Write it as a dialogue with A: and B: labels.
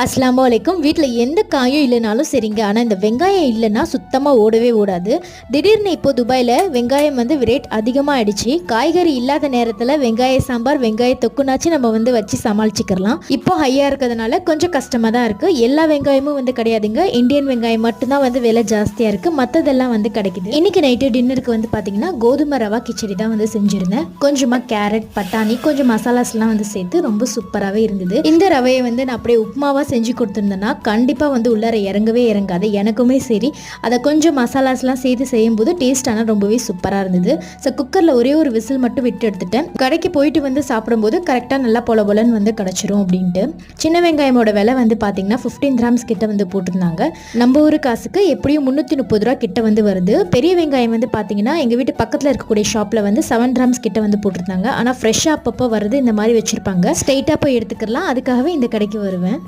A: அஸ்ஸலாமு அலைக்கும். வீட்டில் எந்த காயும் இல்லைனாலும் சரிங்க, ஆனால் இந்த வெங்காயம் இல்லைன்னா சுத்தமாக ஓடவே ஓடாது. திடீர்னு இப்போ துபாயில் வெங்காயம் ரேட் அதிகமாக ஆயிடுச்சு. காய்கறி இல்லாத நேரத்தில் வெங்காய சாம்பார், வெங்காய தொக்குனாச்சு நம்ம வச்சு சமாளிச்சுக்கலாம். இப்போ ஹையாக இருக்கிறதுனால கொஞ்சம் கஷ்டமாக தான் இருக்குது. எல்லா வெங்காயமும் கிடையாதுங்க. இந்தியன் வெங்காயம் மட்டும்தான் விலை ஜாஸ்தியாக இருக்குது. மற்றதெல்லாம் கிடைக்குது. இன்னைக்கு நைட்டு டின்னருக்கு பார்த்தீங்கன்னா கோதுமை ரவா கிச்சடி தான் செஞ்சுருந்தேன். கொஞ்சமாக கேரட், பட்டாணி, கொஞ்சம் மசாலாஸ்லாம் சேர்த்து ரொம்ப சூப்பராகவே இருந்தது. இந்த ரவையை நான் அப்படியே உப்புமாவாக செஞ்சு கொடுத்துருந்தேன்னா கண்டிப்பாக உள்ளார இறங்கவே இறங்காது. எனக்குமே சரி, அதை கொஞ்சம் மசாலாஸ்லாம் சேர்த்து செய்யும்போது டேஸ்ட் ஆனால் ரொம்பவே சூப்பராக இருந்தது. ஸோ குக்கரில் ஒரே ஒரு விசில் மட்டும் விட்டு எடுத்துட்டேன். கடைக்கு போயிட்டு சாப்பிடும்போது கரெக்டாக நல்லா பொல பொலன்னு கிடச்சிரும் அப்படின்ட்டு. சின்ன வெங்காயமோட விலை பார்த்தீங்கன்னா 15 கிராம்ஸ் கிட்ட போட்டிருந்தாங்க. நம்ம ஊர் காசுக்கு எப்படியும் 330 ரூபா கிட்ட வருது. பெரிய வெங்காயம் பார்த்தீங்கன்னா எங்கள் வீட்டு பக்கத்தில் இருக்கக்கூடிய ஷாப்பில் 7 கிராம்ஸ் கிட்ட போட்டிருந்தாங்க. ஆனால் ஃப்ரெஷ்ஷாக அப்பப்போ வருது, இந்த மாதிரி வச்சுருப்பாங்க. ஸ்ட்ரெயிட்டாக போய் எடுத்துக்கலாம். அதுக்காகவே இந்த கடைக்கு வருவேன்.